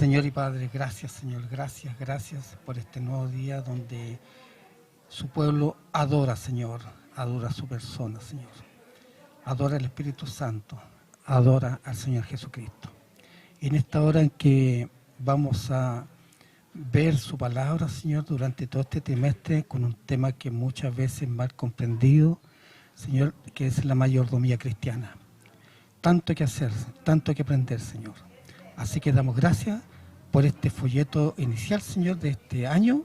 Señor y Padre, gracias, Señor, gracias por este nuevo día donde su pueblo adora, Señor, adora a su persona, Señor, adora al Espíritu Santo, adora al Señor Jesucristo. En esta hora en que vamos a ver su palabra, Señor, durante todo este trimestre con un tema que muchas veces mal comprendido, Señor, que es la mayordomía cristiana. Tanto que hacer, tanto que aprender, Señor. Así que damos gracias por este folleto inicial, Señor, de este año,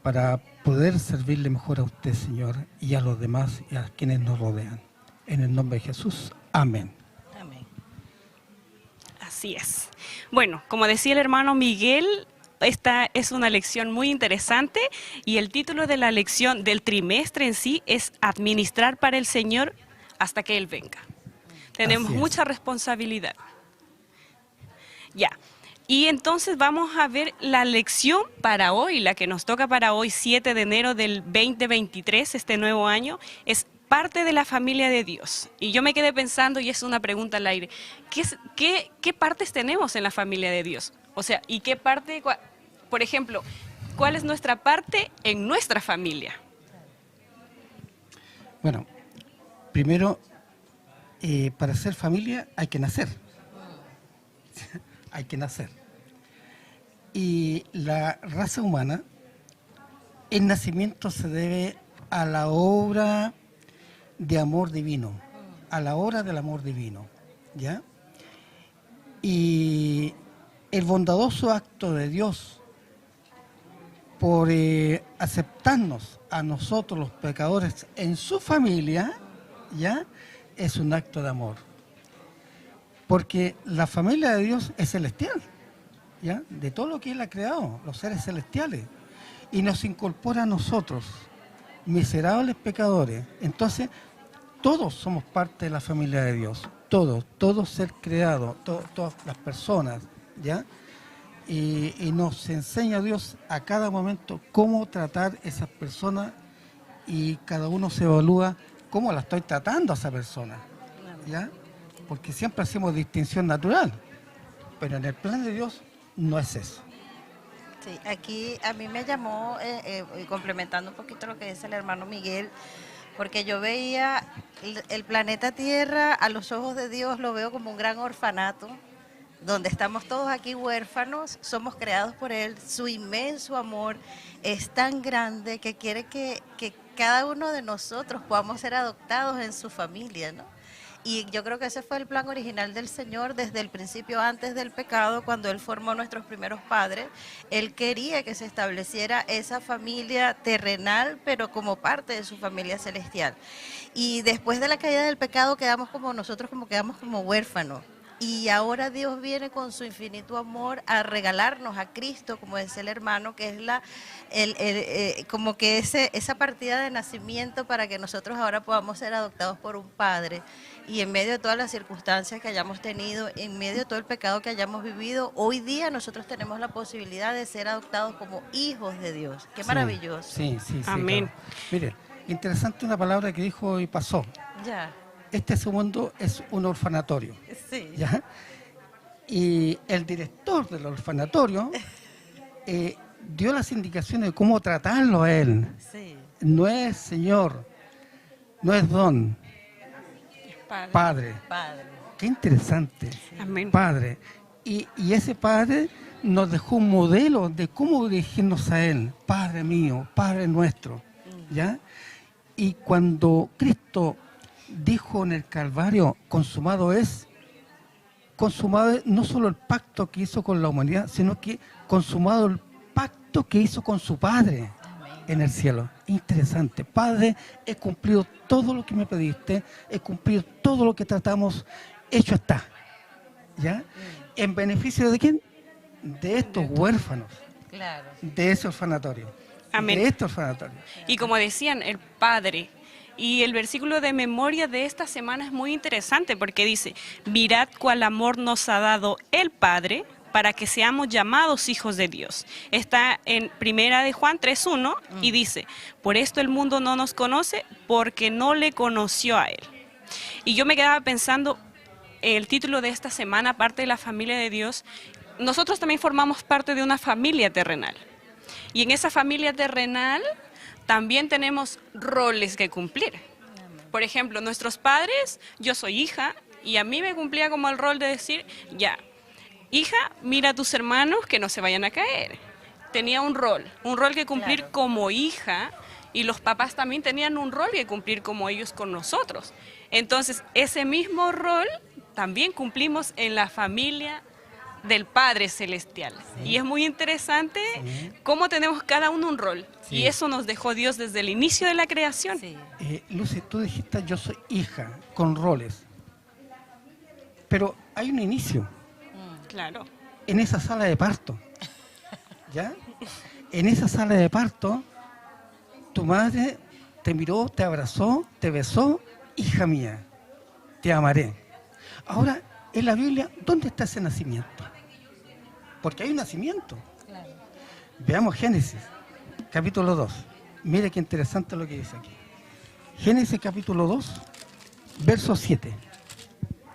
para poder servirle mejor a usted, Señor, y a los demás y a quienes nos rodean. En el nombre de Jesús, amén. Amén. Así es. Bueno, como decía el hermano Miguel, esta es una lección muy interesante y el título de la lección del trimestre en sí es Administrar para el Señor hasta que Él venga. Tenemos mucha responsabilidad. Ya. Y entonces vamos a ver la lección para hoy, la que nos toca para hoy, 7 de enero del 2023, este nuevo año, es parte de la familia de Dios. Y yo me quedé pensando, y es una pregunta al aire, ¿qué partes tenemos en la familia de Dios? O sea, ¿y qué parte, por ejemplo, cuál es nuestra parte en nuestra familia? Bueno, primero, para ser familia hay que nacer. Hay que nacer. Y la raza humana, el nacimiento se debe a la obra de amor divino, a la obra del amor divino, ¿ya? Y el bondadoso acto de Dios por aceptarnos a nosotros los pecadores en su familia, ¿ya? Es un acto de amor. Porque la familia de Dios es celestial, ¿ya? De todo lo que Él ha creado, los seres celestiales. Y nos incorpora a nosotros, miserables pecadores. Entonces, todos somos parte de la familia de Dios. Todo ser creado, todas las personas, ¿ya? Y nos enseña Dios a cada momento cómo tratar esas personas y cada uno se evalúa cómo la estoy tratando a esa persona, ¿ya? Porque siempre hacemos distinción natural, pero en el plan de Dios no es eso. Sí, aquí a mí me llamó, complementando un poquito lo que dice el hermano Miguel, porque yo veía el planeta Tierra a los ojos de Dios, lo veo como un gran orfanato, donde estamos todos aquí huérfanos, somos creados por Él, su inmenso amor es tan grande que quiere que cada uno de nosotros podamos ser adoptados en su familia, ¿no? Y yo creo que ese fue el plan original del Señor desde el principio, antes del pecado, cuando Él formó nuestros primeros padres. Él quería que se estableciera esa familia terrenal, pero como parte de su familia celestial. Y después de la caída del pecado quedamos como huérfanos. Y ahora Dios viene con su infinito amor a regalarnos a Cristo, como decía el hermano, que es como que esa partida de nacimiento para que nosotros ahora podamos ser adoptados por un Padre. Y en medio de todas las circunstancias que hayamos tenido, en medio de todo el pecado que hayamos vivido, hoy día nosotros tenemos la posibilidad de ser adoptados como hijos de Dios. Qué maravilloso. Sí. Amén. Claro. Mire, interesante una palabra que dijo y pasó. Ya. Este segundo es un orfanatorio. Sí. ¿Ya? Y el director del orfanatorio dio las indicaciones de cómo tratarlo a él. Sí. No es Señor, no es Don, Padre. Padre. Qué interesante. Amén. Padre. Y ese Padre nos dejó un modelo de cómo dirigirnos a Él. Padre mío, Padre nuestro. ¿Ya? Y cuando Cristo dijo en el Calvario, consumado es no solo el pacto que hizo con la humanidad, sino que consumado el pacto que hizo con su Padre en el cielo. Interesante. Padre, he cumplido todo lo que me pediste, he cumplido todo lo que tratamos, hecho está. ¿Ya? ¿En beneficio de quién? De estos huérfanos. Claro. De ese orfanatorio. Amén. De este orfanatorio. Y como decían, el Padre. Y el versículo de memoria de esta semana es muy interesante porque dice, mirad cuál amor nos ha dado el Padre para que seamos llamados hijos de Dios. Está en Primera de Juan 3:1 y dice, por esto el mundo no nos conoce porque no le conoció a Él. Y yo me quedaba pensando, el título de esta semana, parte de la familia de Dios, nosotros también formamos parte de una familia terrenal. Y en esa familia terrenal también tenemos roles que cumplir. Por ejemplo, nuestros padres, yo soy hija, y a mí me cumplía como el rol de decir, ya, hija, mira a tus hermanos que no se vayan a caer. Tenía un rol que cumplir Claro. como hija, y los papás también tenían un rol que cumplir como ellos con nosotros. Entonces, ese mismo rol también cumplimos en la familia del Padre Celestial. Y es muy interesante cómo tenemos cada uno un rol. Sí. Y eso nos dejó Dios desde el inicio de la creación. Sí. Lucy, tú dijiste yo soy hija, con roles. Pero hay un inicio Claro. en esa sala de parto. ¿Ya? En esa sala de parto, tu madre te miró, te abrazó, te besó, hija mía, te amaré. Ahora, en la Biblia, ¿dónde está ese nacimiento? Porque hay un nacimiento. Claro. Veamos Génesis, capítulo 2. Mire qué interesante lo que dice aquí. Génesis capítulo 2, verso 7.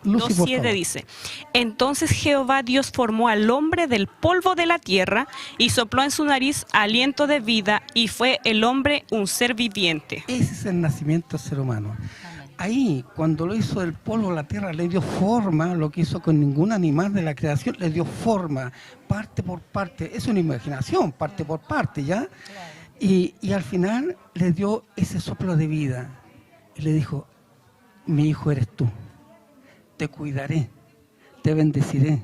Lucy, por 2:7 favor. dice, entonces Jehová Dios formó al hombre del polvo de la tierra y sopló en su nariz aliento de vida y fue el hombre un ser viviente. Ese es el nacimiento del ser humano. Amén. Ahí, cuando lo hizo del polvo a la tierra, le dio forma, lo que hizo con ningún animal de la creación, le dio forma, parte por parte. Es una imaginación, parte por parte, ¿ya? Claro. Y al final le dio ese soplo de vida. Y le dijo, mi hijo eres tú. Te cuidaré, te bendeciré.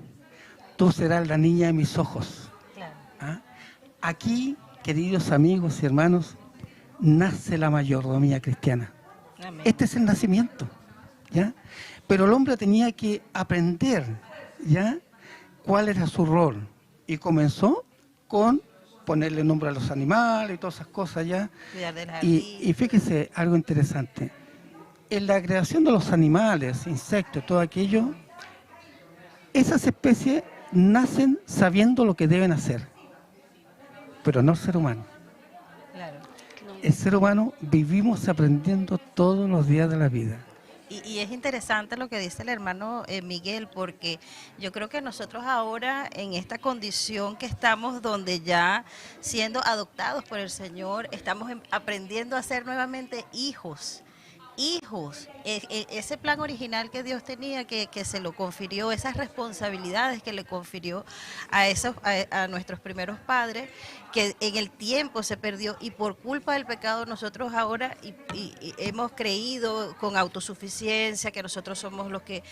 Tú serás la niña de mis ojos. Claro. ¿Ah? Aquí, queridos amigos y hermanos, nace la mayordomía cristiana. Amén. Este es el nacimiento, ¿ya? Pero el hombre tenía que aprender, ¿ya?, cuál era su rol. Y comenzó con ponerle nombre a los animales y todas esas cosas, ¿ya? Cuidar del Y jardín. fíjese algo interesante. En la creación de los animales, insectos, todo aquello, esas especies nacen sabiendo lo que deben hacer, pero no el ser humano. Claro. El ser humano vivimos aprendiendo todos los días de la vida. Y es interesante lo que dice el hermano Miguel, porque yo creo que nosotros ahora en esta condición que estamos, donde ya siendo adoptados por el Señor, estamos aprendiendo a ser nuevamente hijos. Hijos, ese plan original que Dios tenía, que se lo confirió, esas responsabilidades que le confirió a nuestros primeros padres, que en el tiempo se perdió y por culpa del pecado nosotros ahora y hemos creído con autosuficiencia que nosotros somos los que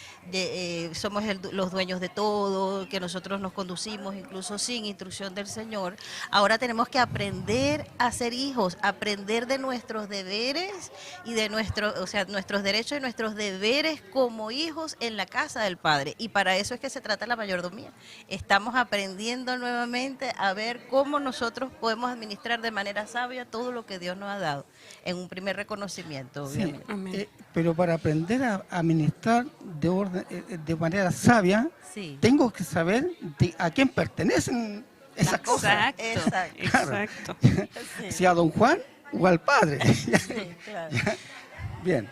somos los dueños de todo, que nosotros nos conducimos incluso sin instrucción del Señor. Ahora tenemos que aprender a ser hijos, aprender de nuestros deberes y de nuestros derechos y nuestros deberes como hijos en la casa del Padre. Y para eso es que se trata la mayordomía. Estamos aprendiendo nuevamente a ver cómo nosotros podemos administrar de manera sabia todo lo que Dios nos ha dado, en un primer reconocimiento, Sí, obviamente. Amén. pero para aprender a administrar de manera sabia, Sí. tengo que saber a quién pertenecen esas cosas. Exacto, Exacto. exacto. Sí, Si a don Juan o al padre. sí, claro. Bien.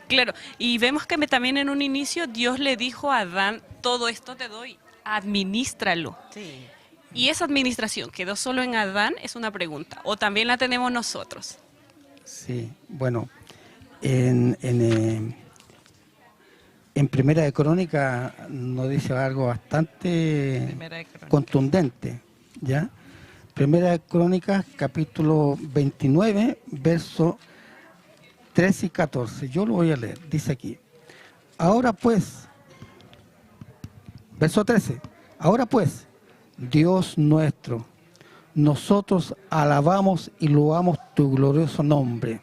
Claro, y vemos que también en un inicio Dios le dijo a Adán, todo esto te doy, administralo. Sí. Y esa administración, ¿quedó solo en Adán? Es una pregunta. ¿O también la tenemos nosotros? Sí, bueno, en Primera de Crónica nos dice algo bastante Primera de Crónicas. contundente, ¿ya? Primera de Crónicas, capítulo 29, verso 13 y 14. Yo lo voy a leer, dice aquí. Ahora pues, verso 13, ahora pues, Dios nuestro, nosotros alabamos y loamos tu glorioso nombre,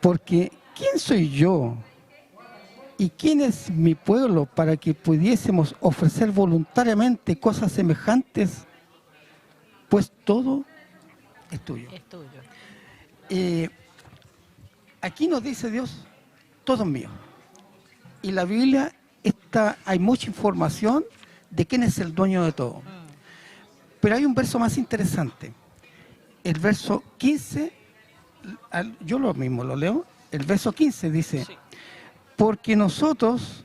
porque ¿quién soy yo y quién es mi pueblo para que pudiésemos ofrecer voluntariamente cosas semejantes? Pues todo es tuyo. Es tuyo. Aquí nos dice Dios, todo es mío. Y la Biblia hay mucha información de quién es el dueño de todo. Pero hay un verso más interesante. El verso 15, yo lo mismo lo leo. El verso 15 dice, Sí. porque nosotros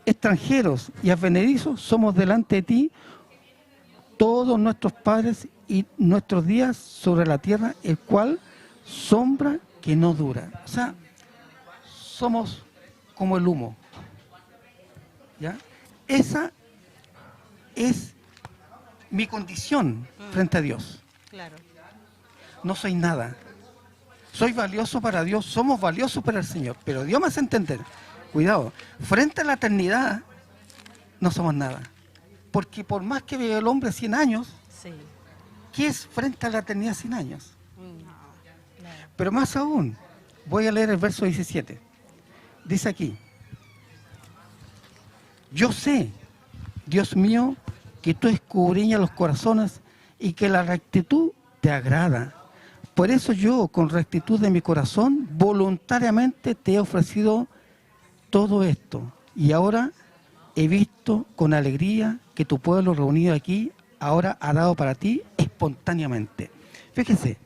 extranjeros y advenedizos somos delante de ti todos nuestros padres y nuestros días sobre la tierra, el cual sombra que no dura. O sea, somos como el humo. ¿Ya? Esa es mi condición frente a Dios. Claro. No soy nada. Soy valioso para Dios, somos valiosos para el Señor, pero Dios me hace entender, cuidado, frente a la eternidad no somos nada. Porque por más que viva el hombre 100 años, Sí. ¿qué es frente a la eternidad 100 años? Claro. Pero más aún, voy a leer el verso 17. Dice aquí: yo sé, Dios mío, que tú escudriñas los corazones y que la rectitud te agrada. Por eso yo, con rectitud de mi corazón, voluntariamente te he ofrecido todo esto. Y ahora he visto con alegría que tu pueblo reunido aquí ahora ha dado para ti espontáneamente. Fíjense,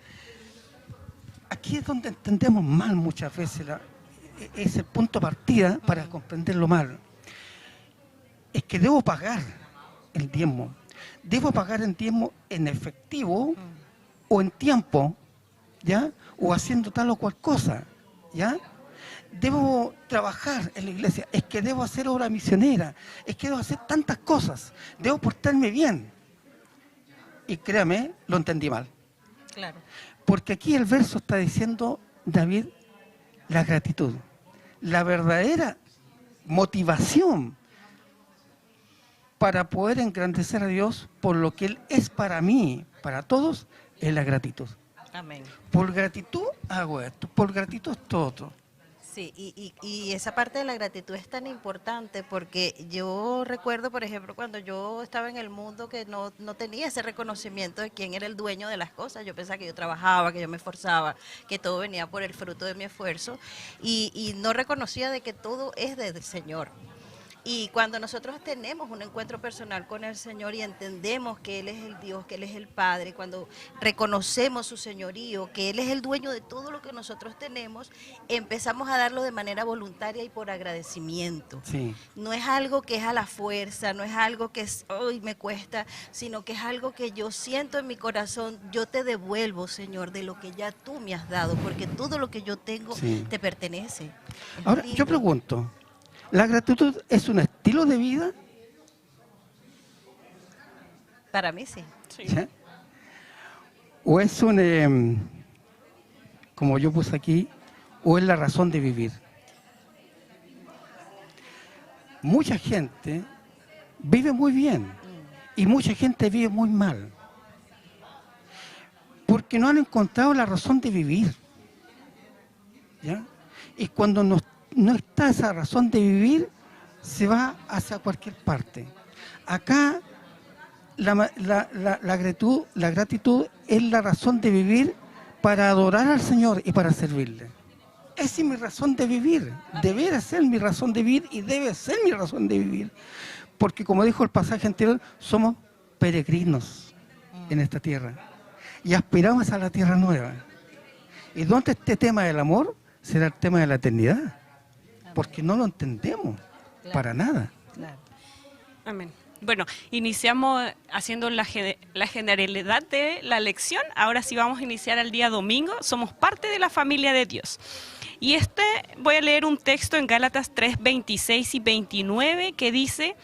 aquí es donde entendemos mal muchas veces, es el punto de partida para comprenderlo mal. Es que debo pagar el diezmo. Debo pagar el diezmo en efectivo o en tiempo, ¿ya? O haciendo tal o cual cosa, ¿ya? Debo trabajar en la iglesia, es que debo hacer obra misionera, es que debo hacer tantas cosas, debo portarme bien. Y créame, lo entendí mal. Claro. Porque aquí el verso está diciendo, David, la gratitud. La verdadera motivación para poder engrandecer a Dios por lo que Él es para mí, para todos, es la gratitud. Amén. Por gratitud hago esto, por gratitud esto otro. Sí, y esa parte de la gratitud es tan importante porque yo recuerdo, por ejemplo, cuando yo estaba en el mundo que no tenía ese reconocimiento de quién era el dueño de las cosas. Yo pensaba que yo trabajaba, que yo me esforzaba, que todo venía por el fruto de mi esfuerzo y no reconocía de que todo es del Señor. Y cuando nosotros tenemos un encuentro personal con el Señor y entendemos que Él es el Dios, que Él es el Padre, cuando reconocemos su señorío, que Él es el dueño de todo lo que nosotros tenemos, empezamos a darlo de manera voluntaria y por agradecimiento. Sí. No es algo que es a la fuerza, no es algo que es, hoy me cuesta, sino que es algo que yo siento en mi corazón. Yo te devuelvo, Señor, de lo que ya tú me has dado, porque todo lo que yo tengo Sí. te pertenece. Es Ahora, lindo. yo pregunto, ¿la gratitud es un estilo de vida? Para mí sí. Sí. ¿Sí? ¿O es como yo puse aquí, o es la razón de vivir? Mucha gente vive muy bien y mucha gente vive muy mal, porque no han encontrado la razón de vivir. ¿Ya? Y cuando no está esa razón de vivir, se va hacia cualquier parte. Acá la gratitud es la razón de vivir para adorar al Señor y para servirle. Esa es mi razón de vivir, debe ser mi razón de vivir y debe ser mi razón de vivir. Porque como dijo el pasaje anterior, somos peregrinos en esta tierra y aspiramos a la tierra nueva. Y donde este tema del amor será el tema de la eternidad, porque no lo entendemos para nada. Claro. Amén. Bueno, iniciamos haciendo la generalidad de la lección. Ahora sí vamos a iniciar el día domingo. Somos parte de la familia de Dios. Y voy a leer un texto en Gálatas 3, 26 y 29 que dice...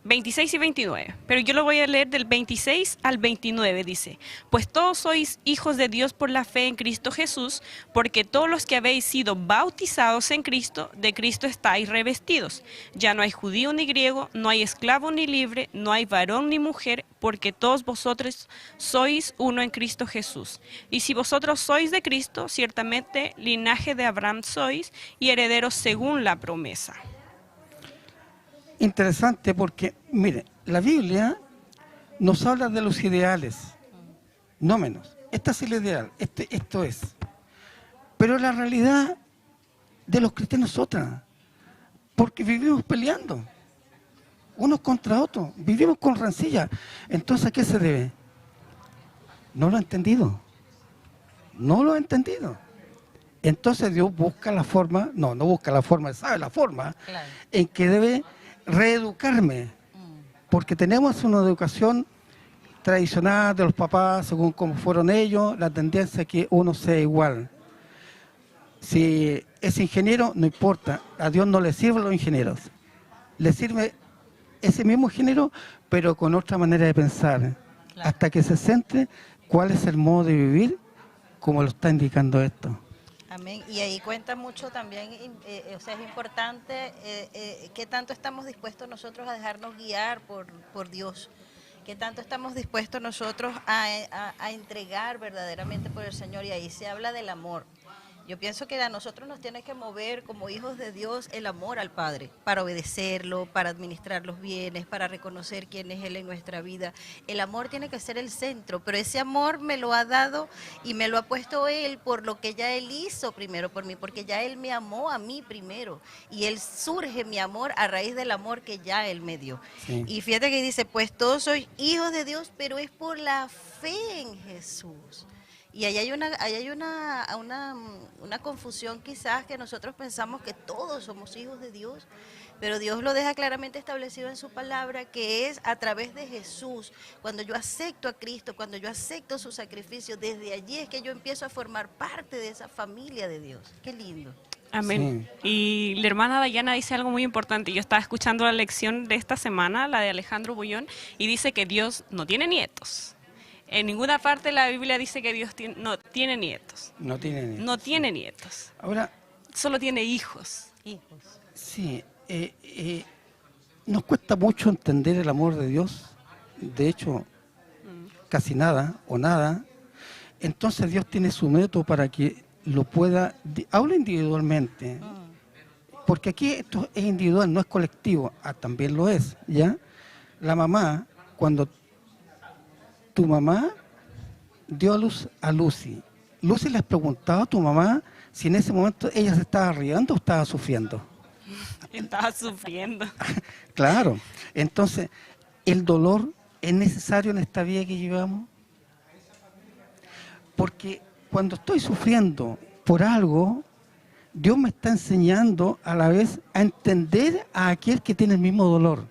26 y 29, pero yo lo voy a leer del 26 al 29, dice: pues todos sois hijos de Dios por la fe en Cristo Jesús, porque todos los que habéis sido bautizados en Cristo, de Cristo estáis revestidos. Ya no hay judío ni griego, no hay esclavo ni libre, no hay varón ni mujer, porque todos vosotros sois uno en Cristo Jesús. Y si vosotros sois de Cristo, ciertamente linaje de Abraham sois y herederos según la promesa. Interesante porque, mire, la Biblia nos habla de los ideales, no menos. Este es el ideal, esto es. Pero la realidad de los cristianos es otra, porque vivimos peleando, unos contra otros, vivimos con rencilla. Entonces, ¿a qué se debe? No lo he entendido, no lo he entendido. Entonces Dios busca la forma, no busca la forma, sabe la forma Claro. en que debe reeducarme, porque tenemos una educación tradicional de los papás, según cómo fueron ellos, la tendencia es que uno sea igual. Si es ingeniero, no importa, a Dios no le sirven los ingenieros, le sirve ese mismo ingeniero, pero con otra manera de pensar, Claro. hasta que se centre cuál es el modo de vivir, como lo está indicando esto. Amén. Y ahí cuenta mucho también, o sea, es importante qué tanto estamos dispuestos nosotros a dejarnos guiar por Dios, qué tanto estamos dispuestos nosotros a entregar verdaderamente por el Señor. Y ahí se habla del amor. Yo pienso que a nosotros nos tiene que mover como hijos de Dios el amor al Padre, para obedecerlo, para administrar los bienes, para reconocer quién es Él en nuestra vida. El amor tiene que ser el centro, pero ese amor me lo ha dado y me lo ha puesto Él por lo que ya Él hizo primero por mí, porque ya Él me amó a mí primero y Él surge mi amor a raíz del amor que ya Él me dio. Sí. Y fíjate que dice, pues todos sois hijos de Dios, pero es por la fe en Jesús. Y ahí hay una confusión quizás, que nosotros pensamos que todos somos hijos de Dios, pero Dios lo deja claramente establecido en su palabra, que es a través de Jesús. Cuando yo acepto a Cristo, cuando yo acepto su sacrificio, desde allí es que yo empiezo a formar parte de esa familia de Dios. Qué lindo. Amén. Y la hermana Dayana dice algo muy importante. Yo estaba escuchando la lección de esta semana, la de Alejandro Bullón, y dice que Dios no tiene nietos. En ninguna parte de la Biblia dice que Dios no tiene nietos. No tiene nietos. No tiene nietos. Ahora, Solo tiene hijos. Hijos. sí, nos cuesta mucho entender el amor de Dios. De hecho, casi nada o nada. Entonces Dios tiene su método para que lo pueda, habla individualmente, porque aquí esto es individual, no es colectivo. También lo es, ¿ya? La mamá, cuando tu mamá dio a luz a Lucy, Lucy les preguntaba a tu mamá si en ese momento ella se estaba riendo o estaba sufriendo. Estaba sufriendo. Claro, entonces, ¿el dolor es necesario en esta vida que llevamos? Porque cuando estoy sufriendo por algo, Dios me está enseñando a la vez a entender a aquel que tiene el mismo dolor.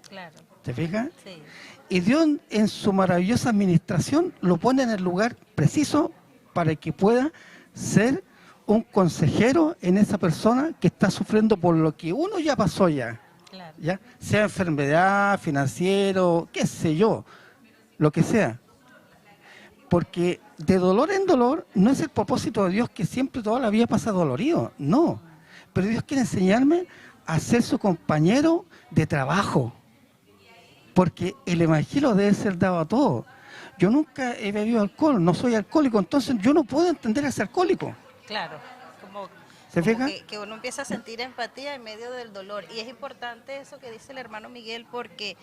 Claro. ¿Te fijas? Sí. Y Dios en su maravillosa administración lo pone en el lugar preciso para que pueda ser un consejero en esa persona que está sufriendo por lo que uno ya pasó ya. Claro. ¿Ya? Sea enfermedad, financiero, qué sé yo, lo que sea. Porque de dolor en dolor no es el propósito de Dios que siempre toda la vida pasa dolorido, no. Pero Dios quiere enseñarme a ser su compañero de trabajo. Porque el evangelio debe ser dado a todos. Yo nunca he bebido alcohol, no soy alcohólico, entonces yo no puedo entender a ese alcohólico. Claro, como ¿Se fija? que uno empieza a sentir empatía en medio del dolor. Y es importante eso que dice el hermano Miguel, porque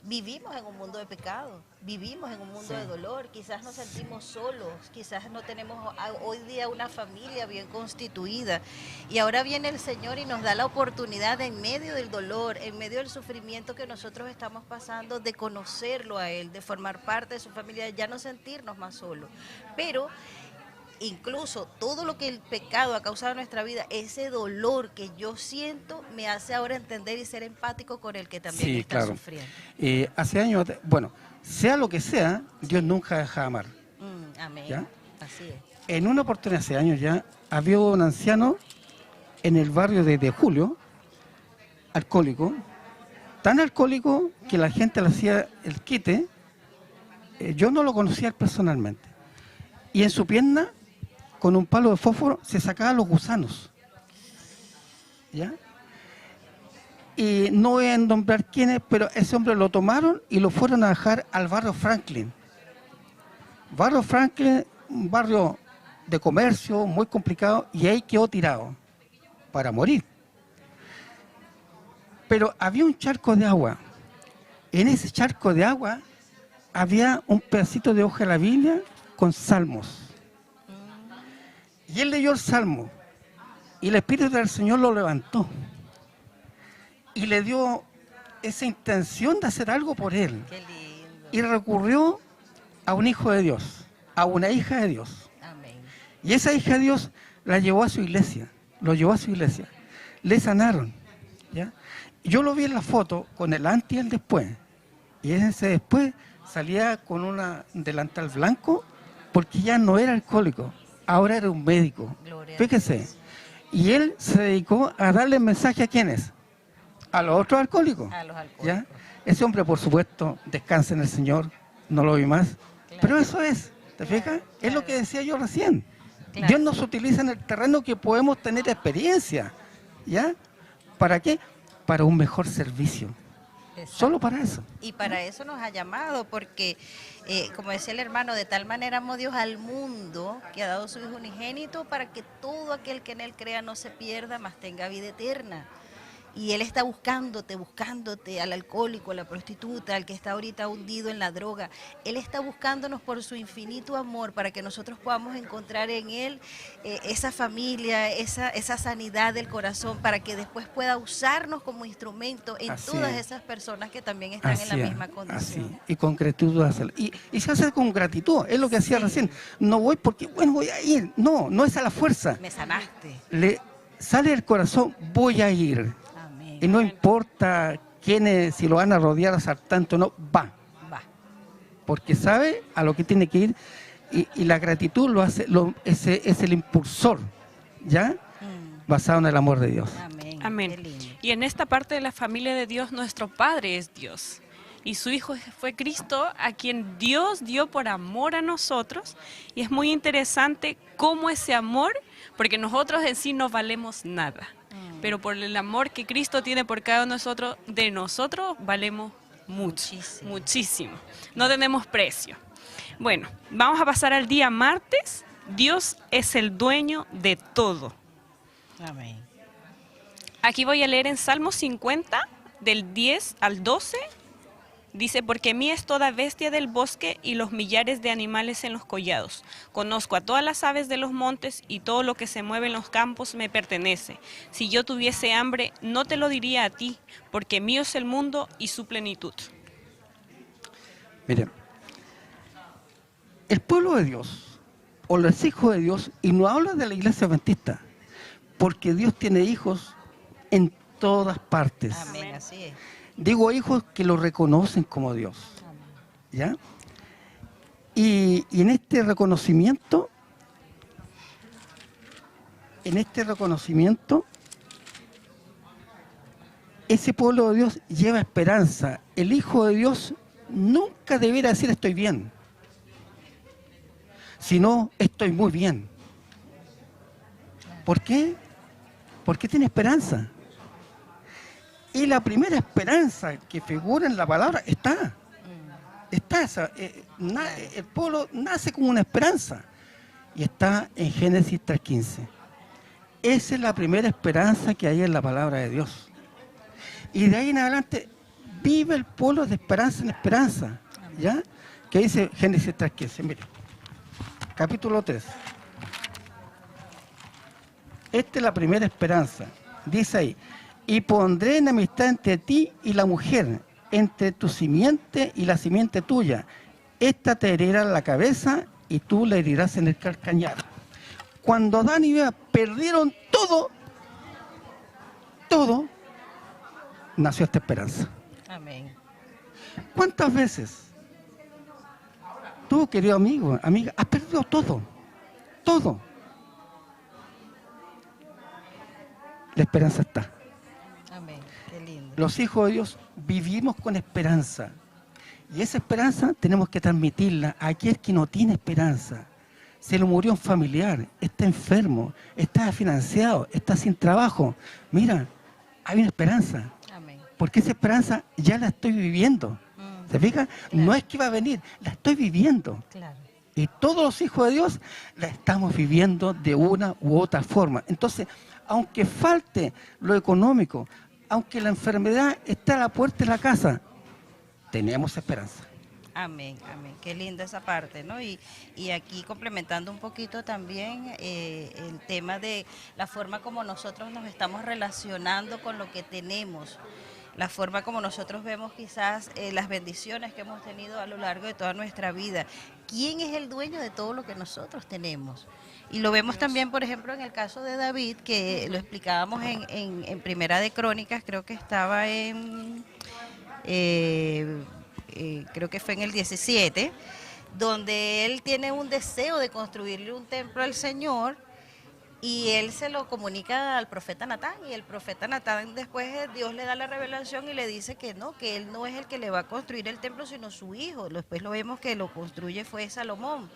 vivimos en un mundo de pecado, vivimos en un mundo de dolor, quizás nos sentimos solos, quizás no tenemos hoy día una familia bien constituida. Y ahora viene el Señor y nos da la oportunidad en medio del dolor, en medio del sufrimiento que nosotros estamos pasando, de conocerlo a Él, de formar parte de su familia, de ya no sentirnos más solos. Pero incluso todo lo que el pecado ha causado en nuestra vida, ese dolor que yo siento, me hace ahora entender y ser empático con el que también está sufriendo. Hace años, bueno, sea lo que sea, Dios nunca deja de amar. Amén. ¿Ya? Así es. En una oportunidad, hace años ya, había un anciano en el barrio de Julio, alcohólico, tan alcohólico que la gente le hacía el quite. Yo no lo conocía personalmente. Y en su pierna, con un palo de fósforo, se sacaban los gusanos. ¿Ya? Y no voy a nombrar quiénes, pero ese hombre lo tomaron y lo fueron a dejar al barrio Franklin. Barrio Franklin, un barrio de comercio muy complicado, y ahí quedó tirado para morir. Pero había un charco de agua. En ese charco de agua había un pedacito de hoja de la Biblia con salmos. Y él leyó el salmo y el Espíritu del Señor lo levantó y le dio esa intención de hacer algo por él. Qué lindo. Y recurrió a un hijo de Dios, a una hija de Dios. Amén. Y esa hija de Dios la llevó a su iglesia, lo llevó a su iglesia. Le sanaron, ¿ya? Yo lo vi en la foto con el antes y el después. Y ese después salía con un delantal blanco porque ya no era alcohólico, ahora era un médico. Gloria a Fíjese. Dios. Y él se dedicó a darle mensaje a quiénes, a los otros alcohólicos. A los alcohólicos. ¿Ya? Ese hombre, por supuesto, descansa en el Señor, no lo vi más. Claro. Pero eso es, ¿te Claro, fijas? Es lo claro. que decía yo recién. Claro. Dios nos utiliza en el terreno que podemos tener experiencia, ¿ya? ¿Para qué? Para un mejor servicio. Exacto. Solo para eso. Y para eso nos ha llamado, porque, como decía el hermano, de tal manera amó Dios al mundo que ha dado su Hijo unigénito para que todo aquel que en Él crea no se pierda, mas tenga vida eterna. Y Él está buscándote, al alcohólico, a la prostituta, al que está ahorita hundido en la droga. Él está buscándonos por su infinito amor para que nosotros podamos encontrar en Él esa familia, esa sanidad del corazón, para que después pueda usarnos como instrumento en Así todas es. esas personas que también están en la misma condición. Así. Y con gratitud hacerlo. Y se hace con gratitud, es lo que decía Sí. recién. No voy porque, bueno, voy a ir. No, no es a la fuerza. Me sanaste. Le sale del corazón, voy a ir. Amén. Y no importa quiénes, si lo van a rodear, asaltante o no, va. Va. Porque sabe a lo que tiene que ir y la gratitud lo hace, es el impulsor, ¿ya? Basado en el amor de Dios. Amén. Qué Amén. lindo. Y en esta parte de la familia de Dios, nuestro Padre es Dios. Y su Hijo fue Cristo, a quien Dios dio por amor a nosotros. Y es muy interesante cómo ese amor, porque nosotros en sí no valemos nada. Pero por el amor que Cristo tiene por cada uno de nosotros valemos mucho, Muchísimo. muchísimo. No tenemos precio. Bueno, vamos a pasar al día martes. Dios es el dueño de todo. Amén. Aquí voy a leer en Salmo 50, del 10 al 12. Dice, porque mía es toda bestia del bosque y los millares de animales en los collados. Conozco a todas las aves de los montes y todo lo que se mueve en los campos me pertenece. Si yo tuviese hambre, no te lo diría a ti, porque mío es el mundo y su plenitud. Miren, el pueblo de Dios, o los hijos de Dios, y no habla de la iglesia adventista, porque Dios tiene hijos en todas partes. Amén. Así es. Digo hijos que lo reconocen como Dios, ¿ya? Y en este reconocimiento, ese pueblo de Dios lleva esperanza. El Hijo de Dios nunca debiera decir estoy bien, sino estoy muy bien. ¿Por qué? Porque tiene esperanza. Y la primera esperanza que figura en la palabra está esa. El pueblo nace con una esperanza y está en Génesis 3:15. Esa es la primera esperanza que hay en la palabra de Dios. Y de ahí en adelante vive el pueblo de esperanza en esperanza, ¿ya? Que dice Génesis 3:15. Mire, capítulo 3. Esta es la primera esperanza. Dice ahí, y pondré enemistad entre ti y la mujer, entre tu simiente y la simiente tuya. Esta te herirá la cabeza y tú le herirás en el calcañar. Cuando Adán y Eva perdieron todo, nació esta esperanza. Amén. ¿Cuántas veces tú, querido amigo, amiga, has perdido todo? Todo. La esperanza está. Amén. Qué lindo. Los hijos de Dios vivimos con esperanza. Y esa esperanza tenemos que transmitirla a aquel que no tiene esperanza. Se le murió un familiar, está enfermo, está financiado, está sin trabajo. Mira, hay una esperanza. Amén. Porque esa esperanza ya la estoy viviendo. ¿Se fija? No es que va a venir, la estoy viviendo. Claro. Y todos los hijos de Dios la estamos viviendo de una u otra forma. Entonces, aunque falte lo económico, aunque la enfermedad esté a la puerta de la casa, tenemos esperanza. Amén, amén. Qué linda esa parte, ¿no? Y aquí complementando un poquito también el tema de la forma como nosotros nos estamos relacionando con lo que tenemos. la forma como nosotros vemos quizás las bendiciones que hemos tenido a lo largo de toda nuestra vida. ¿Quién es el dueño de todo lo que nosotros tenemos? Y lo vemos también, por ejemplo, en el caso de David, que lo explicábamos en Primera de Crónicas, creo que estaba creo que fue en el 17, donde él tiene un deseo de construirle un templo al Señor, y él se lo comunica al profeta Natán, y el profeta Natán después Dios le da la revelación y le dice que no, que él no es el que le va a construir el templo, sino su hijo. Después lo vemos que lo construye fue Salomón.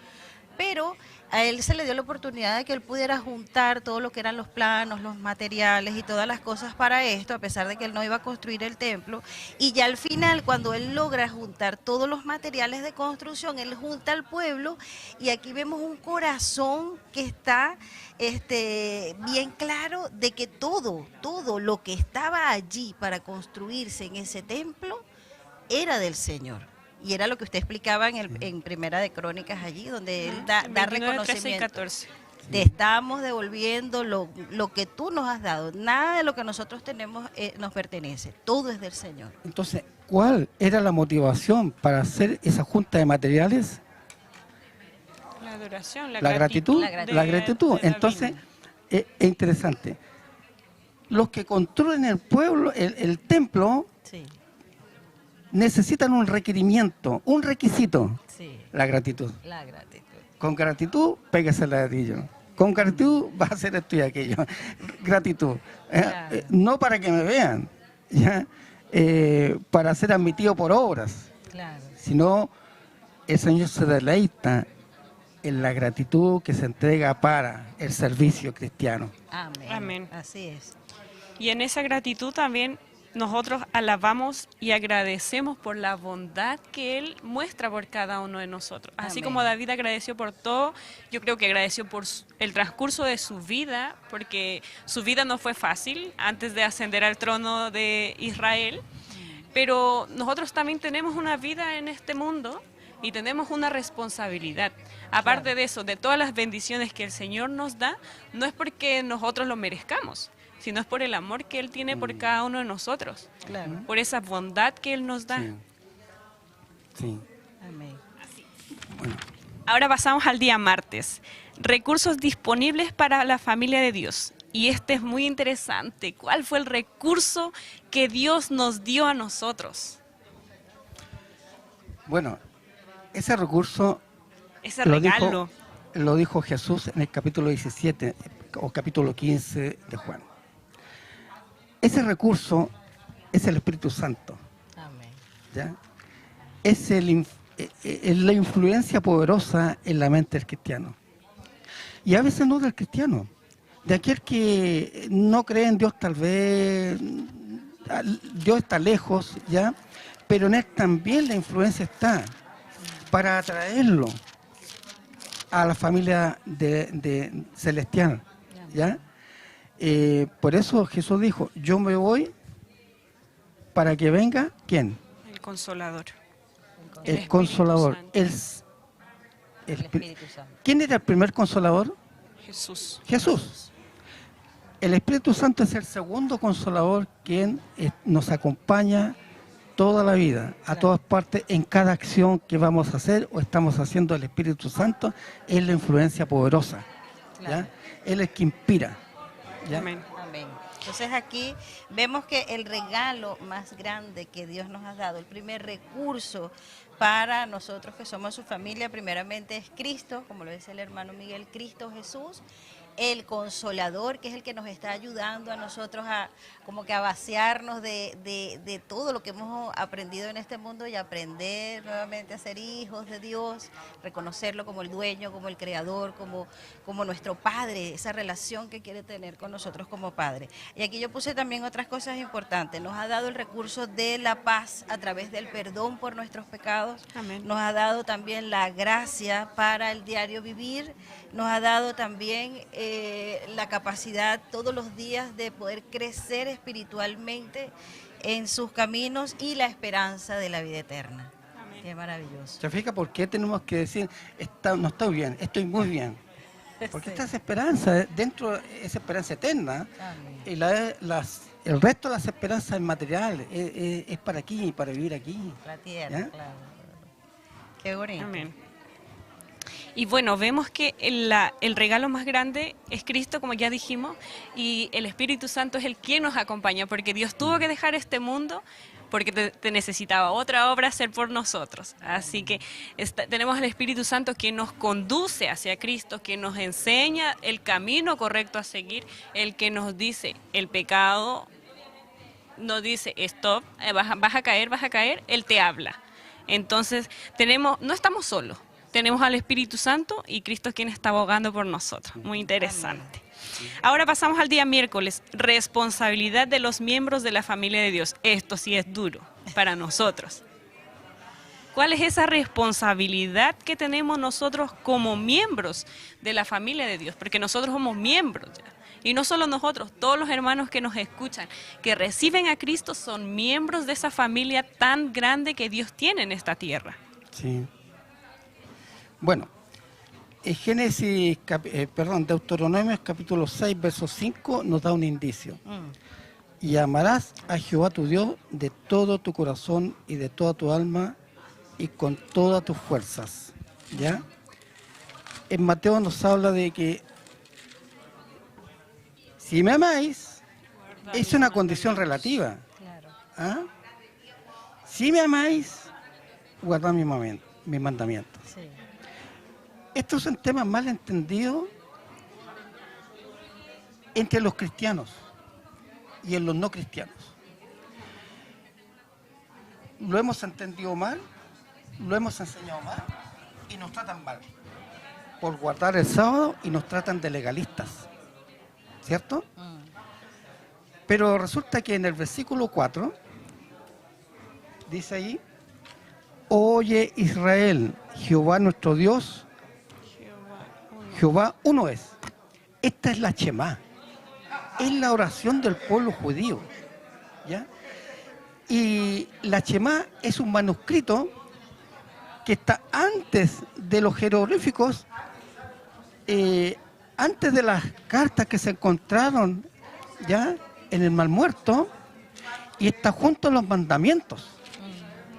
Pero a él se le dio la oportunidad de que él pudiera juntar todo lo que eran los planos, los materiales y todas las cosas para esto, a pesar de que él no iba a construir el templo. Y ya al final, cuando él logra juntar todos los materiales de construcción, él junta al pueblo, y aquí vemos un corazón que está bien claro de que todo lo que estaba allí para construirse en ese templo era del Señor. Y era lo que usted explicaba en Primera de Crónicas allí, donde él da 29, 13 y reconocimiento. 14. Te estamos devolviendo lo que tú nos has dado. Nada de lo que nosotros tenemos nos pertenece. Todo es del Señor. Entonces, ¿cuál era la motivación para hacer esa junta de materiales? La adoración, La gratitud. La gratitud. de Entonces, David. es interesante. Los que construyen el pueblo, el templo, Sí, necesitan un requerimiento, un requisito, sí, la gratitud. la gratitud. Con gratitud, pégase el ladrillo. Con gratitud, vas a hacer esto y aquello. Gratitud. Claro. No para que me vean, ¿ya? Para ser admitido por obras, Claro. sino el Señor se deleita en la gratitud que se entrega para el servicio cristiano. Amén. Amén. Así es. Y en esa gratitud también nosotros alabamos y agradecemos por la bondad que Él muestra por cada uno de nosotros. Así Amén. como David agradeció por todo, yo creo que agradeció por el transcurso de su vida, porque su vida no fue fácil antes de ascender al trono de Israel, pero nosotros también tenemos una vida en este mundo y tenemos una responsabilidad. Aparte de eso, de todas las bendiciones que el Señor nos da, no es porque nosotros lo merezcamos, sino es por el amor que Él tiene por cada uno de nosotros, Claro. por esa bondad que Él nos da. Sí. Sí. Amén. Ahora pasamos al día martes. Recursos disponibles para la familia de Dios. Y este es muy interesante. ¿Cuál fue el recurso que Dios nos dio a nosotros? Bueno, ese recurso Ese lo regalo. lo dijo Jesús en el capítulo 17 o capítulo 15 de Juan. Ese recurso es el Espíritu Santo, Amén. ¿ya? Es la influencia poderosa en la mente del cristiano. Y a veces no del cristiano, de aquel que no cree en Dios tal vez, Dios está lejos, ¿ya? Pero en él también la influencia está para atraerlo a la familia de celestial, ¿ya? Por eso Jesús dijo, yo me voy para que venga, ¿quién? El Consolador. El Espíritu Consolador. Santo. El Espíritu Santo. ¿Quién era el primer Consolador? Jesús. Jesús. El Espíritu Santo es el segundo Consolador quien nos acompaña toda la vida, a todas partes, en cada acción que vamos a hacer o estamos haciendo. El Espíritu Santo es la influencia poderosa, ¿ya? Claro. Él es el que inspira, ¿ya? Amén. Amén. Entonces aquí vemos que el regalo más grande que Dios nos ha dado, el primer recurso para nosotros que somos su familia, primeramente es Cristo, como lo dice el hermano Miguel, Cristo Jesús, el Consolador, que es el que nos está ayudando a nosotros a como que a vaciarnos de todo lo que hemos aprendido en este mundo y aprender nuevamente a ser hijos de Dios, reconocerlo como el dueño, como el creador, como nuestro Padre, esa relación que quiere tener con nosotros como Padre. Y aquí yo puse también otras cosas importantes. Nos ha dado el recurso de la paz a través del perdón por nuestros pecados. Amén. Nos ha dado también la gracia para el diario vivir. Nos ha dado también la capacidad todos los días de poder crecer espiritualmente en sus caminos y la esperanza de la vida eterna. Amén. Qué maravilloso. ¿Se fija por qué tenemos que decir, no estoy bien, estoy muy bien? Porque Sí. esta es esperanza, dentro de esa esperanza eterna, Amén. y El resto de las esperanzas es material, es para aquí, para vivir aquí. La tierra, ¿Ya? claro. Qué bonito. Amén. Y bueno, vemos que el regalo más grande es Cristo, como ya dijimos, y el Espíritu Santo es el quien nos acompaña, porque Dios tuvo que dejar este mundo porque te necesitaba otra obra hacer por nosotros. Así que tenemos al Espíritu Santo que nos conduce hacia Cristo, que nos enseña el camino correcto a seguir, el que nos dice el pecado, nos dice stop, vas a caer, Él te habla. Entonces no estamos solos. Tenemos al Espíritu Santo y Cristo es quien está abogando por nosotros. Muy interesante. Ahora pasamos al día miércoles. Responsabilidad de los miembros de la familia de Dios. Esto sí es duro para nosotros. ¿Cuál es esa responsabilidad que tenemos nosotros como miembros de la familia de Dios? Porque nosotros somos miembros ya. Y no solo nosotros, todos los hermanos que nos escuchan, que reciben a Cristo, son miembros de esa familia tan grande que Dios tiene en esta tierra. Sí. Bueno, Deuteronomio capítulo 6, verso 5 nos da un indicio. Y amarás a Jehová tu Dios de todo tu corazón y de toda tu alma y con todas tus fuerzas. ¿Ya? En Mateo nos habla de que si me amáis, es una condición relativa. Claro. ¿Ah? Si me amáis, guardad mis mandamientos. Sí. Estos son temas mal entendidos entre los cristianos y en los no cristianos. Lo hemos entendido mal, lo hemos enseñado mal y nos tratan mal por guardar el sábado y nos tratan de legalistas, ¿cierto? Pero resulta que en el versículo 4 dice ahí: oye Israel, Jehová nuestro Dios, Jehová uno es. Esta es la Shemá, es la oración del pueblo judío, ¿ya? Y la Shemá es un manuscrito que está antes de los jeroglíficos, antes de las cartas que se encontraron ya en el Mar Muerto, y está junto a los mandamientos.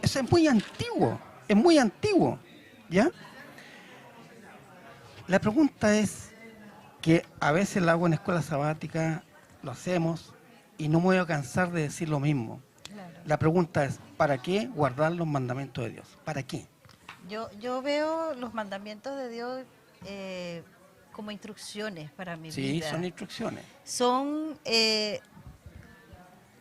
Eso es muy antiguo, ¿ya? La pregunta es que a veces lo hago en escuela sabática, lo hacemos, y no me voy a cansar de decir lo mismo. Claro. La pregunta es, ¿para qué guardar los mandamientos de Dios? ¿Para qué? Yo veo los mandamientos de Dios como instrucciones para mi vida. Sí, son instrucciones. Son,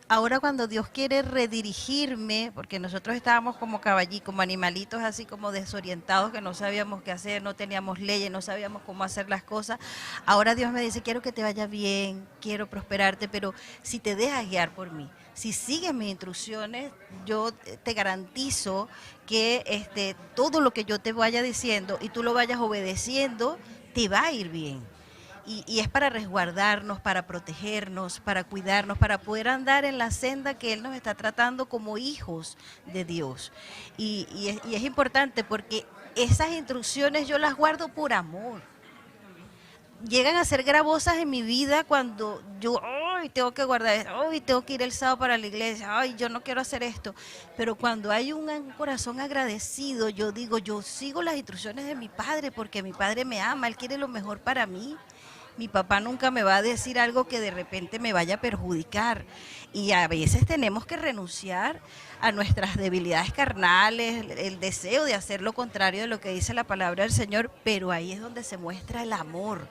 ahora cuando Dios quiere redirigirme, porque nosotros estábamos como caballitos, como animalitos así como desorientados, que no sabíamos qué hacer, no teníamos leyes, no sabíamos cómo hacer las cosas. Ahora Dios me dice, quiero que te vaya bien, quiero prosperarte, pero si te dejas guiar por mí, si sigues mis instrucciones, yo te garantizo que todo lo que yo te vaya diciendo y tú lo vayas obedeciendo, te va a ir bien. Y es para resguardarnos, para protegernos, para cuidarnos, para poder andar en la senda que Él nos está tratando como hijos de Dios. Y es importante porque esas instrucciones yo las guardo por amor. Llegan a ser gravosas en mi vida cuando yo tengo que guardar, tengo que ir el sábado para la iglesia, yo no quiero hacer esto. Pero cuando hay un corazón agradecido, yo digo, yo sigo las instrucciones de mi padre porque mi padre me ama, Él quiere lo mejor para mí. Mi papá nunca me va a decir algo que de repente me vaya a perjudicar. Y a veces tenemos que renunciar a nuestras debilidades carnales, el deseo de hacer lo contrario de lo que dice la palabra del Señor, pero ahí es donde se muestra el amor.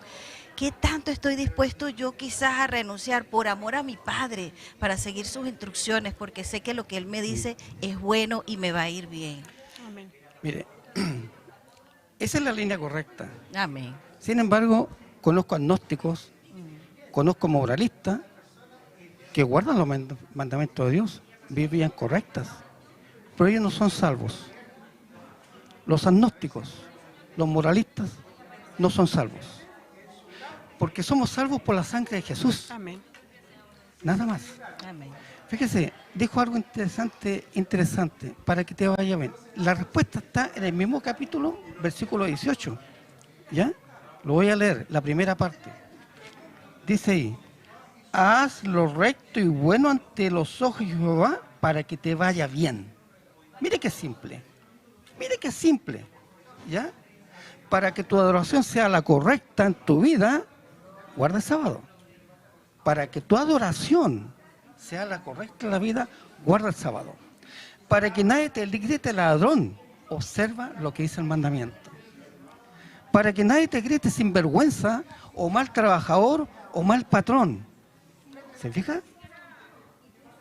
¿Qué tanto estoy dispuesto yo quizás a renunciar por amor a mi Padre para seguir sus instrucciones? Porque sé que lo que Él me dice es bueno y me va a ir bien. Amén. Mire, esa es la línea correcta. Amén. Sin embargo, conozco agnósticos, conozco moralistas que guardan los mandamientos de Dios, vivían correctas, pero ellos no son salvos. Los agnósticos, los moralistas, no son salvos, porque somos salvos por la sangre de Jesús. Amén. Nada más. Amén. Fíjese, dijo algo interesante para que te vaya bien. La respuesta está en el mismo capítulo, versículo 18. ¿Ya? Lo voy a leer, la primera parte. Dice ahí: haz lo recto y bueno ante los ojos de Jehová para que te vaya bien. Mire qué simple, ¿ya? Para que tu adoración sea la correcta en tu vida, guarda el sábado. Para que tu adoración sea la correcta en la vida, guarda el sábado. Para que nadie te grite ladrón, observa lo que dice el mandamiento. Para que nadie te grite sinvergüenza, o mal trabajador, o mal patrón. ¿Se fija?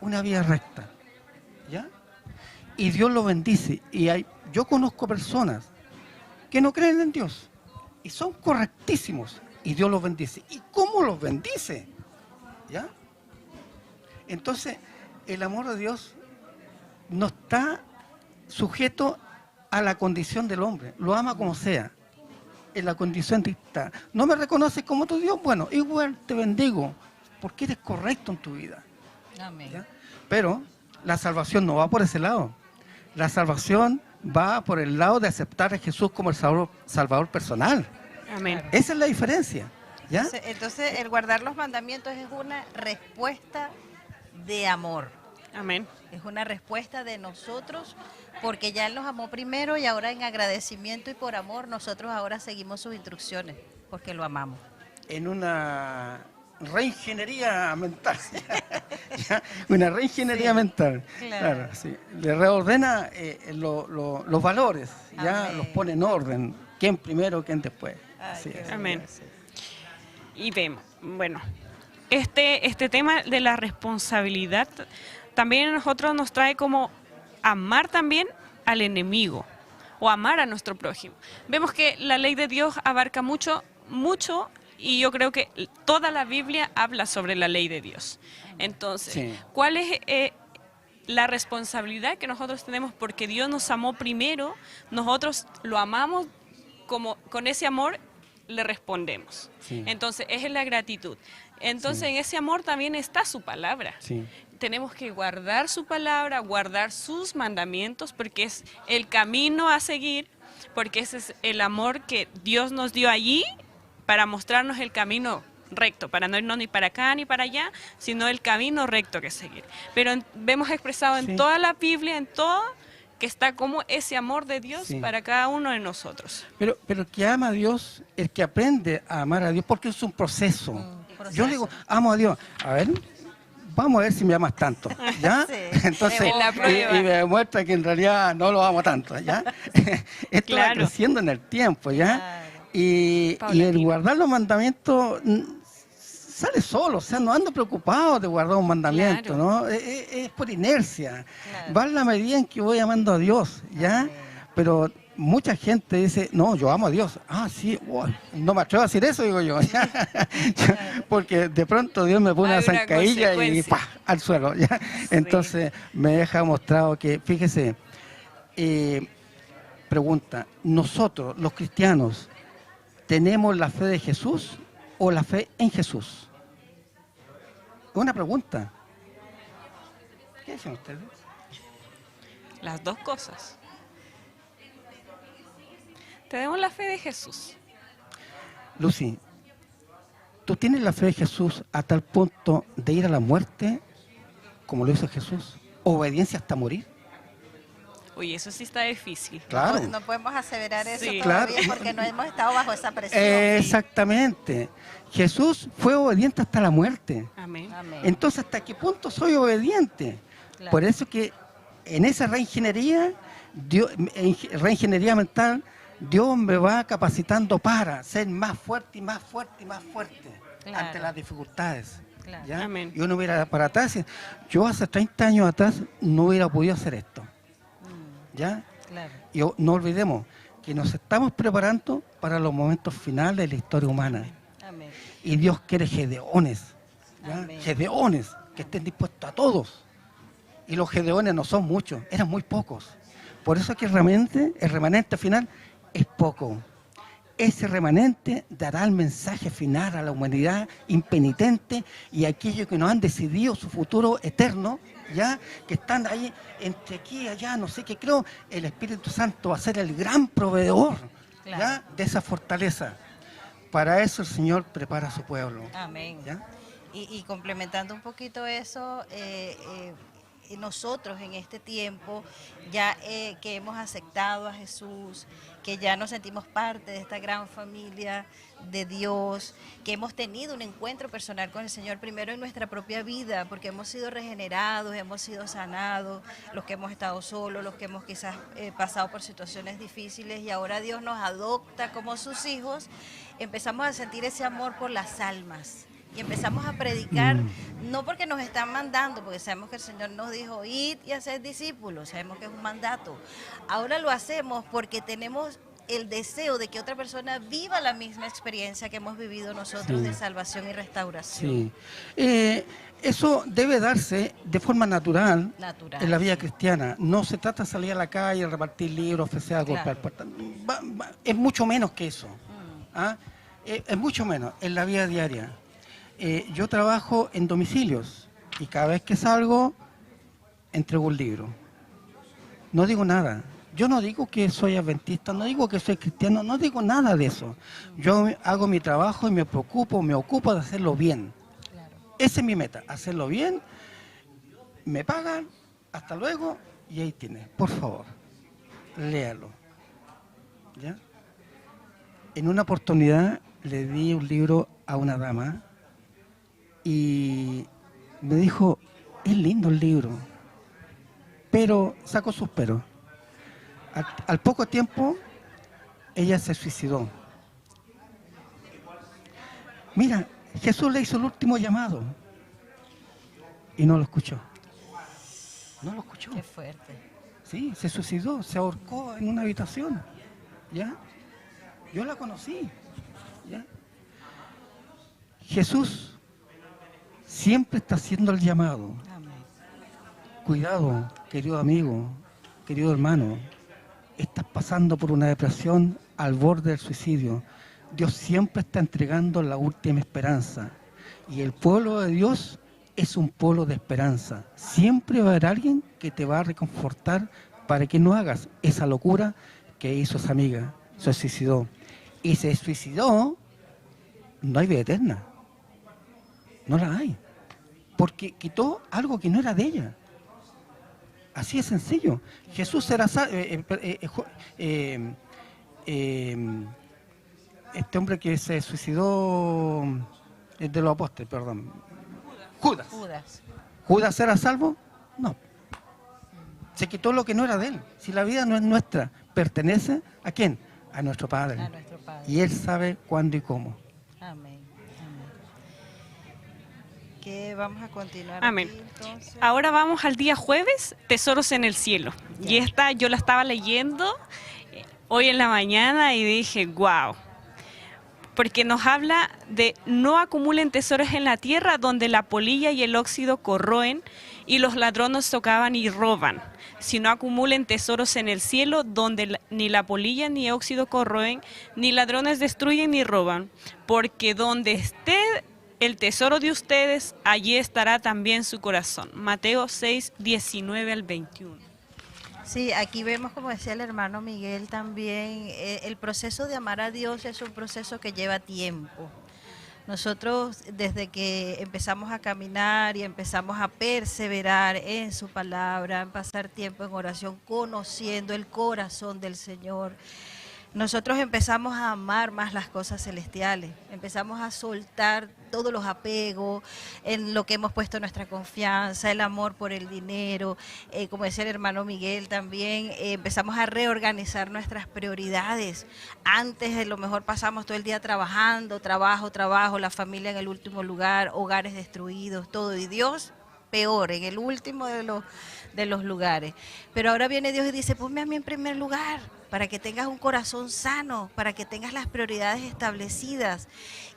Una vida recta, ¿ya? Y Dios lo bendice. Yo conozco personas que no creen en Dios y son correctísimos y Dios los bendice. ¿Y cómo los bendice? ¿Ya? Entonces, el amor de Dios no está sujeto a la condición del hombre. Lo ama como sea, en la condición que está. ¿No me reconoces como tu Dios? Bueno, igual te bendigo, porque eres correcto en tu vida. Amén. ¿Ya? Pero la salvación no va por ese lado. La salvación va por el lado de aceptar a Jesús como el Salvador personal. Amén. Esa es la diferencia, ¿ya? Entonces, el guardar los mandamientos es una respuesta de amor. Amén. Es una respuesta de nosotros, porque ya Él nos amó primero y ahora en agradecimiento y por amor nosotros ahora seguimos sus instrucciones, porque lo amamos. En una reingeniería mental, ¿ya? Una reingeniería Sí, mental, claro. sí. Le reordena los valores, ya Amén. los pone en orden, quién primero, quién después. Ay, Así qué es. bello, Amén. sí. Y vemos, bueno, este tema de la responsabilidad también a nosotros nos trae como amar también al enemigo o amar a nuestro prójimo. Vemos que la ley de Dios abarca mucho, y yo creo que toda la Biblia habla sobre la ley de Dios. Entonces, Sí. ¿cuál es la responsabilidad que nosotros tenemos? Porque Dios nos amó primero, nosotros lo amamos, como con ese amor le respondemos. Sí. Entonces, esa es la gratitud. Entonces, Sí. en ese amor también está su palabra. Sí. Tenemos que guardar su palabra, guardar sus mandamientos, porque es el camino a seguir, porque ese es el amor que Dios nos dio allí para mostrarnos el camino recto, para no irnos ni para acá ni para allá, sino el camino recto que seguir. Pero vemos expresado en Sí. toda la Biblia, en todo, que está como ese amor de Dios Sí. para cada uno de nosotros. Pero el que ama a Dios, el que aprende a amar a Dios, porque es un proceso. Proceso. Yo digo, amo a Dios. A ver, vamos a ver si me amas tanto, ¿ya? Sí. Entonces, Es la prueba. y me demuestra que en realidad no lo amo tanto, ¿ya? Esto va Claro. creciendo en el tiempo, ¿ya? Claro. Y el Paulatino. guardar los mandamientos sale solo, o sea, no ando preocupado de guardar un mandamiento, Claro. ¿no? Es por inercia. Claro. Va en la medida en que voy amando a Dios, ¿ya? Amén. Pero mucha gente dice, no, yo amo a Dios. Ah, sí, wow, no me atrevo a decir eso, digo yo. Porque de pronto Dios me pone Hay una una zancadilla y consecuencia. ¡pah! Al suelo, ¿ya? Entonces me deja mostrado que, fíjese, pregunta, nosotros, los cristianos, ¿tenemos la fe de Jesús o la fe en Jesús? Una pregunta. ¿Qué dicen ustedes? Las dos cosas. Tenemos la fe de Jesús. Lucy, ¿tú tienes la fe de Jesús a tal punto de ir a la muerte como lo hizo Jesús? ¿Obediencia hasta morir? Oye, eso sí está difícil. Claro. No podemos aseverar eso Sí. todavía, Claro. porque no hemos estado bajo esa presión. Exactamente. Jesús fue obediente hasta la muerte. Amén. Amén. Entonces, ¿hasta qué punto soy obediente? Claro. Por eso que en esa reingeniería, reingeniería mental, Dios me va capacitando para ser más fuerte y más fuerte y más fuerte Claro. ante las dificultades. Claro. ¿Ya? Amén. Y uno mira para atrás y yo hace 30 años atrás no hubiera podido hacer esto. ¿Ya? Claro. Y no olvidemos que nos estamos preparando para los momentos finales de la historia humana. Amén. Y Dios quiere gedeones, ¿ya? Amén. Gedeones que estén dispuestos a todos. Y los gedeones no son muchos, eran muy pocos. Por eso es que el remanente final es poco. Ese remanente dará el mensaje final a la humanidad impenitente y a aquellos que no han decidido su futuro eterno, ya que están ahí entre aquí y allá, no sé qué, creo, el Espíritu Santo va a ser el gran proveedor, Claro. ¿ya? De esa fortaleza. Para eso el Señor prepara a su pueblo. Amén. ¿Ya? Y complementando un poquito eso, nosotros en este tiempo, ya que hemos aceptado a Jesús, que ya nos sentimos parte de esta gran familia de Dios, que hemos tenido un encuentro personal con el Señor primero en nuestra propia vida, porque hemos sido regenerados, hemos sido sanados, los que hemos estado solos, los que hemos quizás pasado por situaciones difíciles, y ahora Dios nos adopta como sus hijos, empezamos a sentir ese amor por las almas. Y empezamos a predicar, no porque nos están mandando, porque sabemos que el Señor nos dijo, id y haced discípulos, sabemos que es un mandato. Ahora lo hacemos porque tenemos el deseo de que otra persona viva la misma experiencia que hemos vivido nosotros de salvación y restauración. Sí. Eso debe darse de forma natural en la vida cristiana. No se trata de salir a la calle, repartir libros, ofrecer a golpear puertas. Es mucho menos que eso. ¿Ah? Es mucho menos en la vida diaria. Yo trabajo en domicilios y cada vez que salgo entrego un libro. No digo nada. Yo no digo que soy adventista, no digo que soy cristiano, no digo nada de eso. Yo hago mi trabajo y me ocupo de hacerlo bien. Esa es mi meta, hacerlo bien. Me pagan, hasta luego, y ahí tiene. Por favor, léalo. ¿Ya? En una oportunidad le di un libro a una dama y me dijo, es lindo el libro, pero sacó sus peros. Al poco tiempo, ella se suicidó. Mira, Jesús le hizo el último llamado y no lo escuchó. No lo escuchó. Qué fuerte. Sí, se suicidó, se ahorcó en una habitación. ¿Ya? Yo la conocí. ¿Ya? Jesús siempre está haciendo el llamado. Amén. Cuidado, querido amigo, querido hermano. Estás pasando por una depresión al borde del suicidio. Dios siempre está entregando la última esperanza. Y el pueblo de Dios es un pueblo de esperanza. Siempre va a haber alguien que te va a reconfortar para que no hagas esa locura que hizo esa amiga. Se suicidó. Y se suicidó, no hay vida eterna. No la hay. Porque quitó algo que no era de ella. Así es sencillo. Jesús será este hombre que se suicidó, de los apóstoles, perdón. Judas. ¿Judas era salvo? No. Se quitó lo que no era de él. Si la vida no es nuestra, pertenece ¿a quién? A nuestro Padre. A nuestro Padre. Y Él sabe cuándo y cómo. Amén. Que vamos a continuar. Amén. Aquí, entonces. Ahora vamos al día jueves, Tesoros en el Cielo. Y esta yo la estaba leyendo hoy en la mañana y dije, wow. Porque nos habla de no acumulen tesoros en la tierra donde la polilla y el óxido corroen y los ladrones tocaban y roban, sino acumulen tesoros en el cielo donde ni la polilla ni óxido corroen, ni ladrones destruyen ni roban, porque donde esté el tesoro de ustedes, allí estará también su corazón. Mateo 6, 19 al 21. Sí, aquí vemos, como decía el hermano Miguel también, el proceso de amar a Dios es un proceso que lleva tiempo. Nosotros, desde que empezamos a caminar y empezamos a perseverar en su palabra, en pasar tiempo en oración, conociendo el corazón del Señor, nosotros empezamos a amar más las cosas celestiales, empezamos a soltar todos los apegos en lo que hemos puesto nuestra confianza, el amor por el dinero, como decía el hermano Miguel también, empezamos a reorganizar nuestras prioridades. Antes a lo mejor pasamos todo el día trabajando, trabajo, la familia en el último lugar, hogares destruidos, todo, y Dios peor, en el último de los lugares. Pero ahora viene Dios y dice, ponme a mí en primer lugar, para que tengas un corazón sano, para que tengas las prioridades establecidas.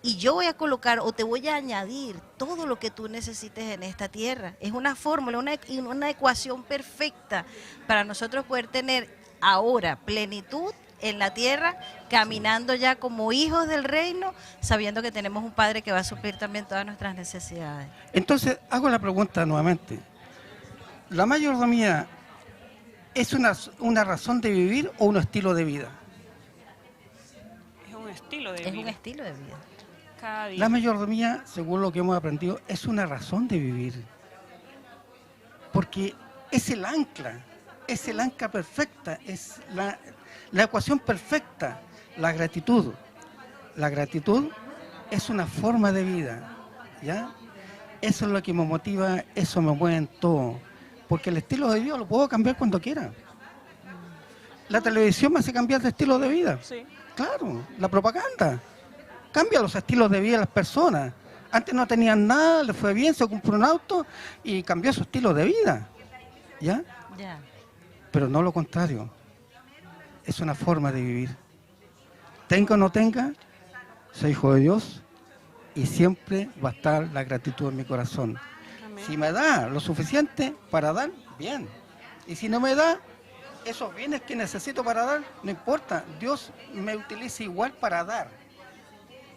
Y yo voy a colocar o te voy a añadir todo lo que tú necesites en esta tierra. Es una fórmula, una ecuación perfecta para nosotros poder tener ahora plenitud en la tierra, caminando ya como hijos del reino, sabiendo que tenemos un Padre que va a suplir también todas nuestras necesidades. Entonces, hago la pregunta nuevamente. ¿La mayordomía es una razón de vivir o un estilo de vida? Es un estilo de Es vida. un estilo de vida. Cada día. La mayordomía, según lo que hemos aprendido, es una razón de vivir. Porque es el ancla perfecta, es la ecuación perfecta, la gratitud. La gratitud es una forma de vida, ¿ya? Eso es lo que me motiva, eso me mueve en todo. Porque el estilo de vida lo puedo cambiar cuando quiera. La televisión me hace cambiar de estilo de vida. Sí. Claro, la propaganda cambia los estilos de vida de las personas. Antes no tenían nada, le fue bien, se compró un auto y cambió su estilo de vida, ¿ya? Ya. Pero no lo contrario. Es una forma de vivir. Tenga o no tenga, soy hijo de Dios y siempre va a estar la gratitud en mi corazón. Amén. Si me da lo suficiente para dar, bien. Y si no me da esos bienes que necesito para dar, no importa. Dios me utiliza igual para dar.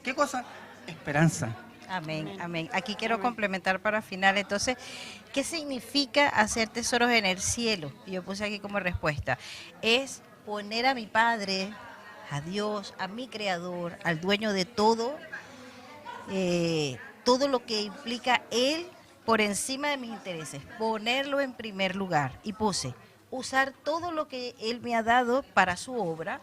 ¿Qué cosa? Esperanza. Amén, amén. Aquí quiero complementar para final. Entonces, ¿qué significa hacer tesoros en el cielo? Y yo puse aquí como respuesta. Es poner a mi Padre, a Dios, a mi Creador, al dueño de todo, todo lo que implica Él por encima de mis intereses. Ponerlo en primer lugar. Y puse, usar todo lo que Él me ha dado para su obra,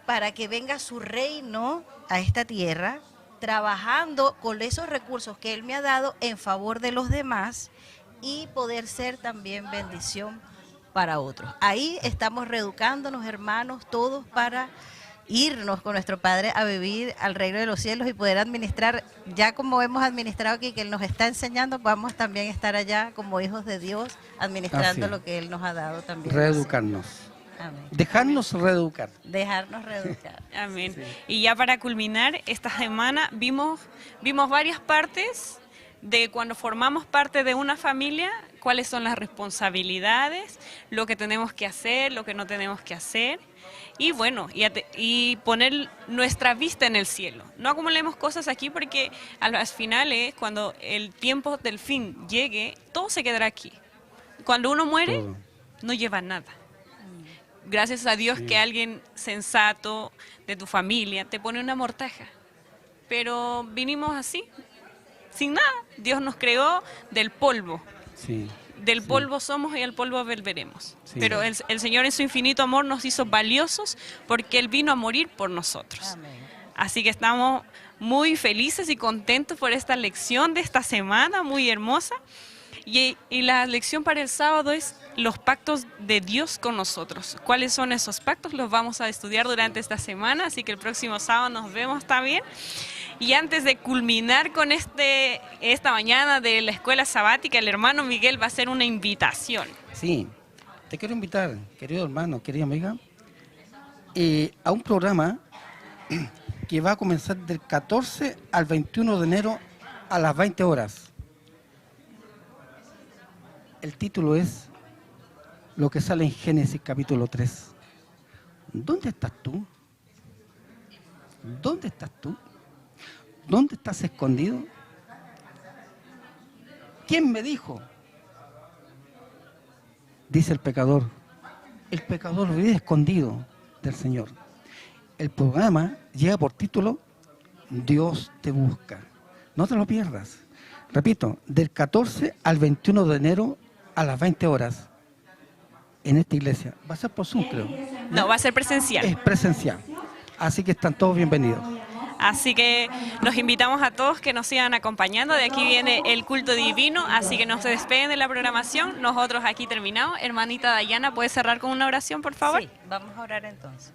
para que venga su reino a esta tierra, trabajando con esos recursos que Él me ha dado en favor de los demás y poder ser también bendición para otros. Ahí estamos reeducándonos, hermanos, todos para irnos con nuestro Padre a vivir al reino de los cielos y poder administrar, ya como hemos administrado aquí, que Él nos está enseñando, vamos también a estar allá como hijos de Dios, administrando Así. lo que Él nos ha dado también. Reeducarnos. Amén. Dejarnos reeducar. Dejarnos reeducar. Amén. Sí. Y ya para culminar, esta semana vimos varias partes de cuando formamos parte de una familia, cuáles son las responsabilidades, lo que tenemos que hacer, lo que no tenemos que hacer. Y bueno, y poner nuestra vista en el cielo. No acumulemos cosas aquí porque a las finales, cuando el tiempo del fin llegue, todo se quedará aquí. Cuando uno muere, Todo. no lleva nada. Gracias a Dios Sí. que alguien sensato de tu familia te pone una mortaja. Pero vinimos así, sin nada. Dios nos creó del polvo. Sí. Del Sí. polvo somos y al polvo volveremos. Sí. Pero el Señor en su infinito amor nos hizo valiosos porque Él vino a morir por nosotros. Amén. Así que estamos muy felices y contentos por esta lección de esta semana, muy hermosa. Y la lección para el sábado es los pactos de Dios con nosotros. ¿Cuáles son esos pactos? Los vamos a estudiar durante esta semana, así que el próximo sábado nos vemos también. Y antes de culminar con esta mañana de la escuela sabática, el hermano Miguel va a hacer una invitación. Sí, te quiero invitar, querido hermano, querida amiga, a un programa que va a comenzar del 14 al 21 de enero a las 20 horas. El título es lo que sale en Génesis capítulo 3. ¿Dónde estás tú? ¿Dónde estás tú? ¿Dónde estás escondido? ¿Quién me dijo? Dice el pecador vive escondido del Señor. El programa lleva por título Dios te busca. No te lo pierdas. Repito, del 14 al 21 de enero a las 20 horas en esta iglesia. Va a ser por Zoom, creo. No, va a ser presencial. Es presencial. Así que están todos bienvenidos. Así que los invitamos a todos que nos sigan acompañando. De aquí viene el culto divino, así que no se despeguen de la programación. Nosotros aquí terminamos. Hermanita Dayana, ¿puedes cerrar con una oración, por favor? Sí, vamos a orar entonces.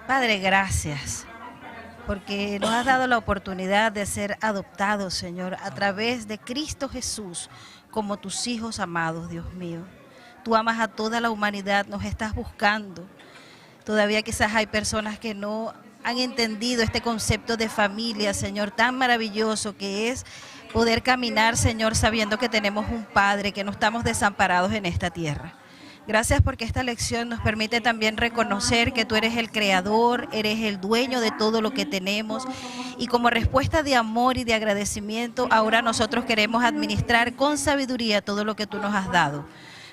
Padre, gracias, porque nos has dado la oportunidad de ser adoptados, Señor, a través de Cristo Jesús, como tus hijos amados, Dios mío. Tú amas a toda la humanidad, nos estás buscando. Todavía quizás hay personas que no han entendido este concepto de familia, Señor, tan maravilloso que es poder caminar, Señor, sabiendo que tenemos un Padre, que no estamos desamparados en esta tierra. Gracias porque esta lección nos permite también reconocer que tú eres el creador, eres el dueño de todo lo que tenemos y como respuesta de amor y de agradecimiento, ahora nosotros queremos administrar con sabiduría todo lo que tú nos has dado.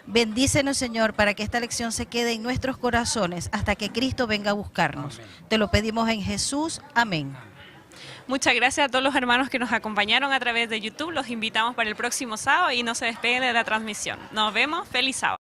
Bendícenos, Señor, para que esta lección se quede en nuestros corazones hasta que Cristo venga a buscarnos. Te lo pedimos en Jesús. Amén. Muchas gracias a todos los hermanos que nos acompañaron a través de YouTube. Los invitamos para el próximo sábado y no se despeguen de la transmisión. Nos vemos. Feliz sábado.